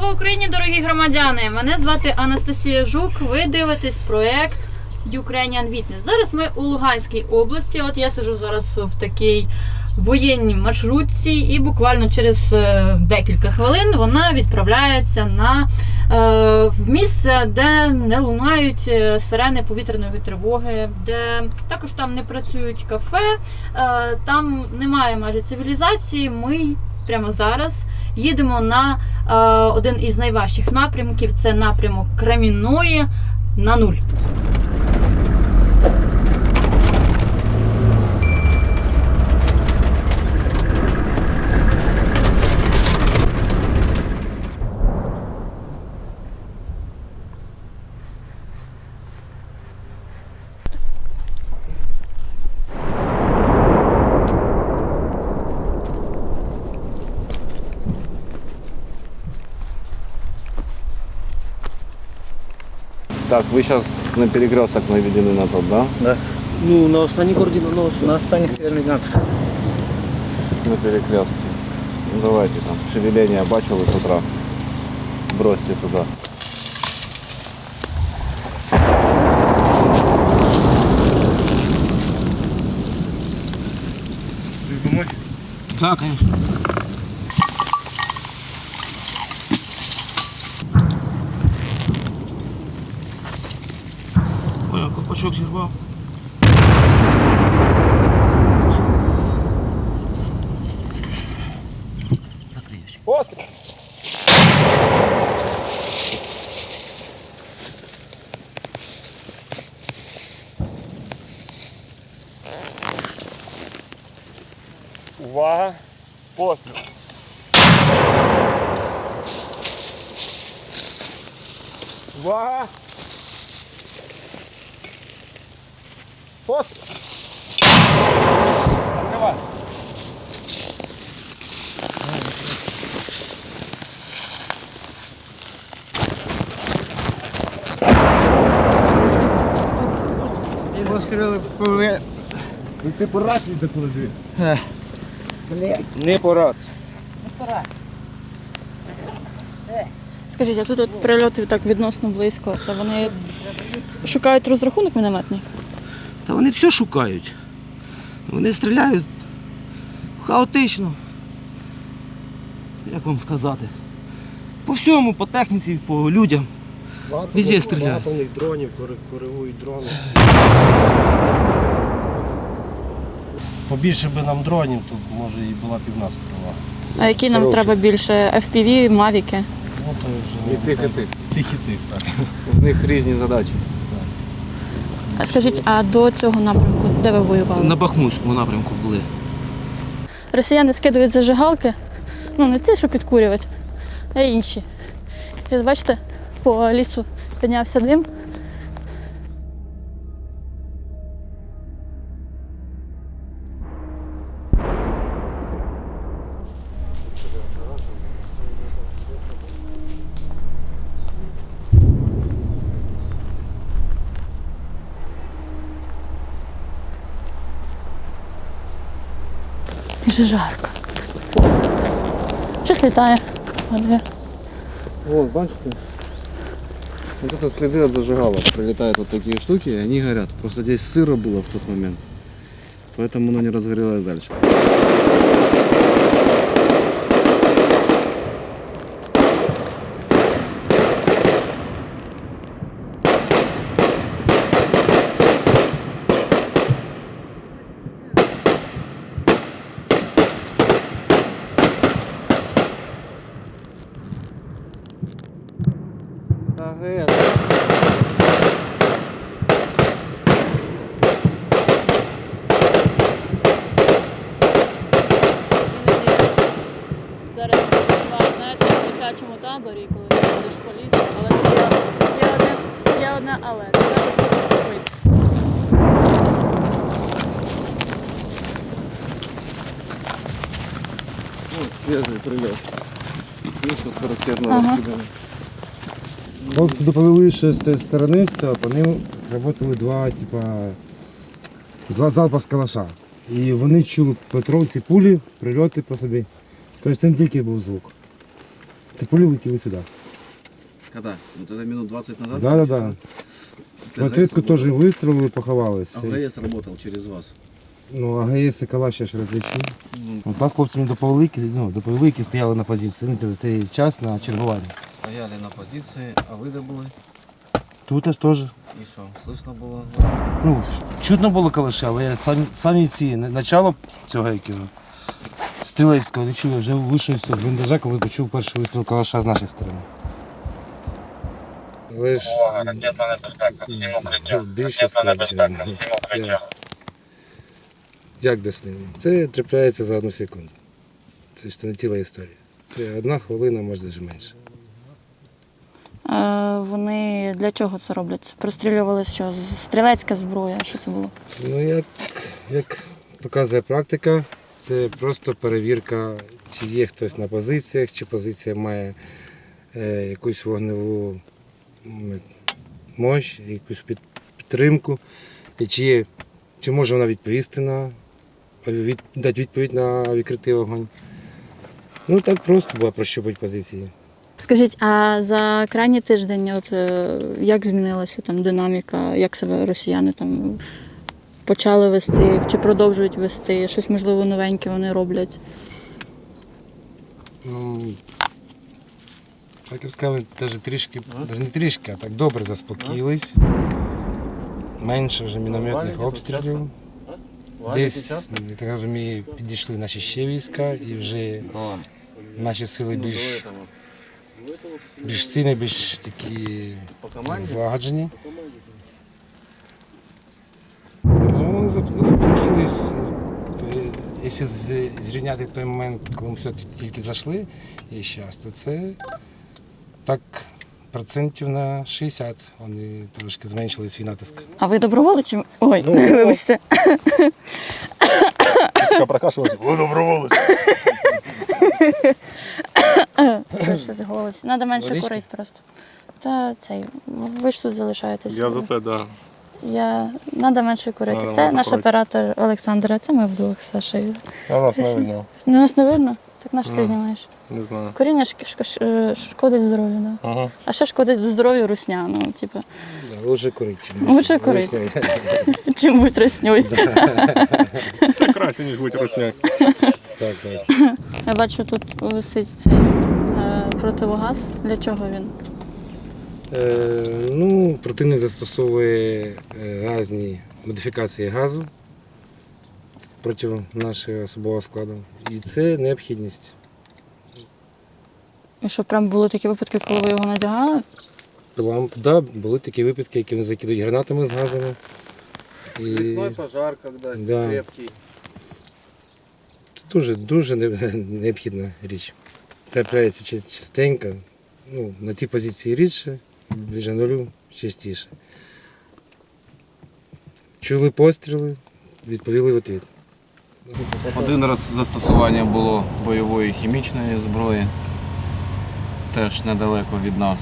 Слава Україні, дорогі громадяни! Мене звати Анастасія Жук. Ви дивитесь проект Ukrainian Witness. Зараз ми у Луганській області. От я сиджу зараз в такій воєнній маршрутці і буквально через декілька хвилин вона відправляється на в місце, де не лунають сирени повітряної тривоги, де також там не працюють кафе, там немає майже цивілізації. Ми прямо зараз їдемо на один із найважчих напрямків, це напрямок Кремінної на нуль. Так, вы сейчас на перекресток наведены на тот, да? Да. Ну, на останній координат, на останніх координат. На перекрестке. Ну давайте там, шевеление бачили с утра. Бросьте туда. Помочь? Да, конечно. Понял, колпачок зірвав. Закриєш. Постріл! Увага! Постріл! Увага! Постріл! Откривай! Постріли пове... Ти по рації доклади. Не по рації. Скажіть, а тут от прильоти так відносно близько. Це вони шукають розрахунок мінометний? Та вони все шукають. Вони стріляють хаотично. Як вам сказати? По всьому, по техніці, по людям. Везде стріляють. Багато у них дронів, коригують дрони. Побільше би нам дронів, то може і була б і в нас права. А які нам треба більше? FPV, мавіки? Ну, то вже І тих, і тих. Тих і тих, так. В них різні задачі. А скажіть, а до цього напрямку де ви воювали? На Бахмутському напрямку були. Росіяни скидують зажигалки, ну не ці, що підкурювати, а інші. І бачите, по лісу піднявся дим. Дуже жарко. Щось літає. Вот, бачите? Вот это следы от зажигалок. Прилетают вот такие штуки, и они горят. Просто здесь сыро было в тот момент. Поэтому оно не разгорелось дальше. Зараз відчуваю, знаєте, в дитячому таборі, коли ти ходиш по лісу, але є одне але. Тебе тут вбити. Вот, свежий прилет. Видишь, вот характерно Ага. раскидано. Хлопці доповіли, що з тієї сторони, по ним зробили два залпа з калаша. І вони чули петровці пулі, прильоти по собі. Тобто це не тільки був звук. Ці пулі летіли сюди. Когда? Вот это минут 20 назад? Да. В ответку теж вистрілили, поховалися. АГС работал через вас. Ну, АГС і калаш я ж розлічив. Так хлопці доповіли, які стояли на позиції. Ну, в цей час на чергуванні. Стояли на позиции, а вы добыли? Тут аж теж. И что, слышно было? Ну, чутно було калаші, але самі ці, начало цього якого, стрілецького не чули, вже вийшов з бліндажа, коли почув перший вистріл калаша з нашої сторони. Але ж більше складно. Як дослідно? Це трапляється за 1 секунду. Це ж не ціла історія. Це 1 хвилина, може навіть менше. Вони для чого це роблять? Це прострілювали що? Стрілецька зброя? Що це було? Ну, як показує практика, це просто перевірка, чи є хтось на позиціях, чи позиція має якусь вогневу мощь, якусь підтримку, і чи може вона відповісти дати відповідь на відкритий вогонь. Ну так просто було прощупати позиції. Скажіть, а за крайній тиждень як змінилася там динаміка, як себе росіяни там почали вести, чи продовжують вести, щось можливо новеньке вони роблять? Ну, так я б сказав, навіть трішки, навіть не трішки, а так добре заспокоїлись. Менше вже мінометних обстрілів. Десь, я так розумію, підійшли наші ще війська і вже наші сили більш сильні, більш такі злагоджені. Ну, вони заспокоїлись. Якщо зрівняти той момент, коли ми все тільки зайшли і зараз, то це так процентів на 60 вони трошки зменшили свій натиск. А ви доброволець? Ой, вибачте. Така прокашлялась, ви доброволець. Щось голос. Треба менше Водички? курити просто. Та ви ж тут залишаєтесь. Я за те, да. Треба менше курити. Треба Це наш курити. оператор Олександр, а це ми вдвох з Сашею. Я нас не видно. Нас не видно? Так на що ти знімаєш? Не знаю. Куріння шкодить здоров'ю, да. Ага. А ще шкодить здоров'ю русня, ну, типу, Лучше курити. Лучше курити. чим будь русньою. Це краще, ніж будь рушняк. Так. Я бачу, тут висить цей противогаз. Для чого він? Ну, противник застосовує різні модифікації газу проти нашого особового складу. І це необхідність. І що, прям були такі випадки, коли ви його надягали? Да, були такі випадки, які вони закидують гранатами з газами. Лесной пожар, когда Да. крепкий. Це дуже необхідна річ. Трапляється частенько, ну, на цій позиції рідше, ближе нулю частіше. Чули постріли, відповіли в відповідь. Один раз застосування було бойової хімічної зброї, теж недалеко від нас.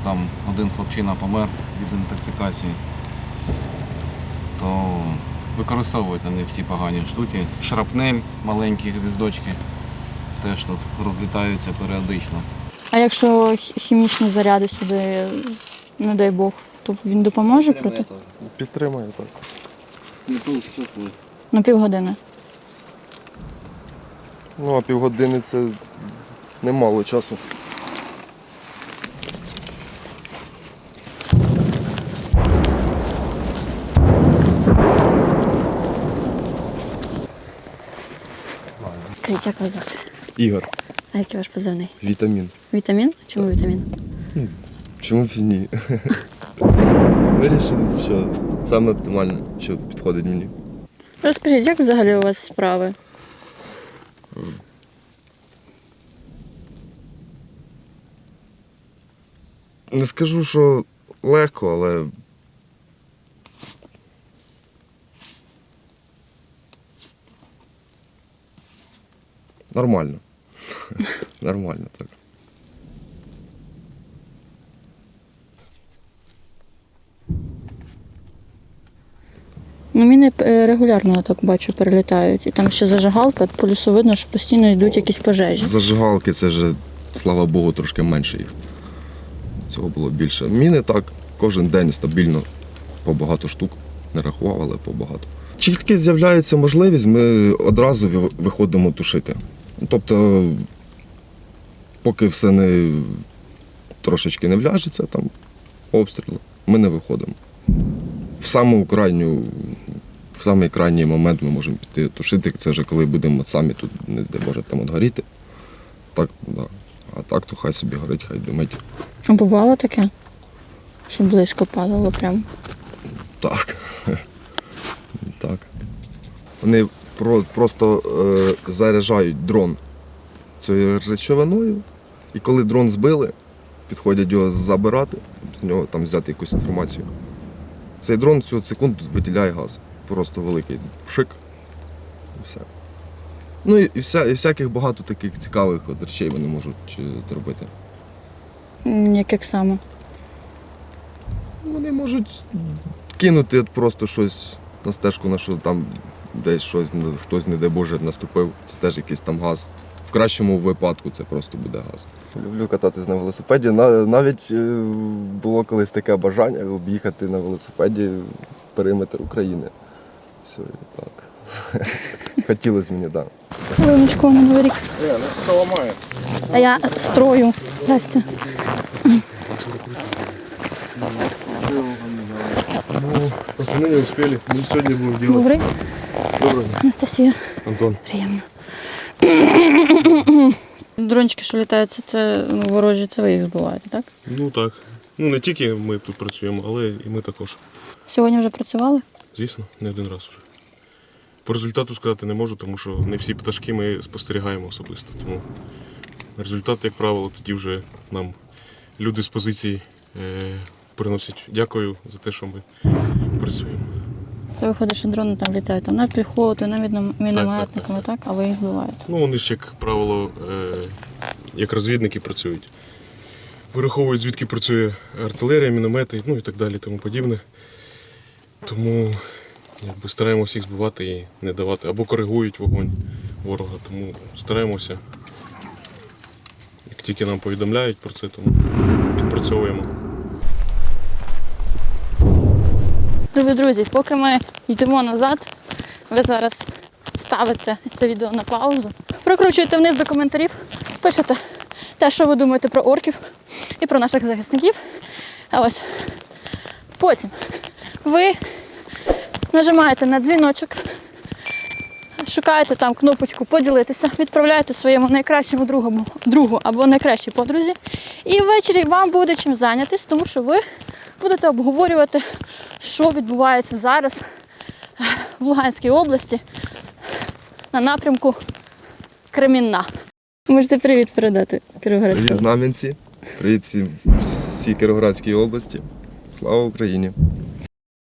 Там один хлопчина помер від інтоксикації. То використовують вони всі погані штуки. Шрапнель, маленькі гвіздочки, теж тут розлітаються періодично. А якщо хімічні заряди сюди, не дай Бог, то він допоможе проти? Підтримаю так. На півгодини. Ну, а півгодини це немало часу. Скажіть, як вас звати? Ігор, А який ваш позивний? вітамін. Вітамін? Чому вітамін? Чому б і ні? Вирішив, що саме оптимальне, що підходить мені. Розкажіть, як взагалі у вас справи? Не скажу, що легко, але нормально. Нормально так. Ну, міни регулярно, я так бачу, перелітають. І там ще зажигалка, по лісу видно, що постійно йдуть якісь пожежі. Зажигалки це вже, слава Богу, трошки менше їх. цього було більше. Міни так кожен день стабільно по багато штук. Не рахував, але по багато. Тільки з'являється можливість, ми одразу виходимо тушити. Тобто, поки все не трошечки не вляжеться, там обстріл, ми не виходимо. В самий крайній момент ми можемо піти тушити, це вже коли будемо самі тут, не де Боже, там горіти. Так, да. А так, то хай собі горить, хай димить. А бувало таке? Що близько падало прям? Так. Так. Вони просто заряджають дрон цією речовиною, і коли дрон збили, підходять його забирати, з нього там взяти якусь інформацію. Цей дрон в цю секунду виділяє газ. Просто великий пшик. І все. Ну і всяких багато таких цікавих от речей вони можуть робити. Яких саме? Вони можуть кинути просто щось на стежку, на що там десь щось, хтось, не дай Боже, наступив. Це теж якийсь там газ. В кращому випадку це просто буде газ. Люблю кататись на велосипеді. Навіть було колись таке бажання об'їхати на велосипеді периметр України. Все, так. Хотілося мені, так. Луночку на Новий рік. А я строю. Здрасте. Ну, пацаны не успели. Мы сегодня будем делать. Добрий. Доброго. Анастасія. Антон. Приємно. Дрончики, що літають, це ворожі, це ви їх збиваєте, так? Ну так. Ну не тільки ми тут працюємо, але і ми також. Сьогодні вже працювали? Звісно, не один раз вже. По результату сказати не можу, тому що не всі пташки ми спостерігаємо особисто. Тому результат, як правило, тоді вже нам люди з позицій приносять дякую за те, що ми працюємо. Це виходить, що дрони там літають там, над піхотою, навіть мінометниками, так? А ви їх збиваєте? Ну вони ж, як правило, як розвідники працюють. Вираховують, звідки працює артилерія, міномети, ну і так далі, тому подібне. Тому якби стараємося їх збивати і не давати, або коригують вогонь ворога, тому стараємося. Як тільки нам повідомляють про це, тому відпрацьовуємо. Любі друзі, поки ми йдемо назад, ви зараз ставите це відео на паузу, прокручуєте вниз до коментарів, пишете те, що ви думаєте про орків і про наших захисників. А ось потім ви нажимаєте на дзвіночок, шукаєте там кнопочку «Поділитися», відправляєте своєму найкращому другу або найкращій подрузі. І ввечері вам буде чим зайнятися, тому що ви будете обговорювати, що відбувається зараз в Луганській області на напрямку Кремінна. Можете привіт передати Кіровоградській. Привіт, знам'янці. Привіт всій Кіровоградській області. Слава Україні!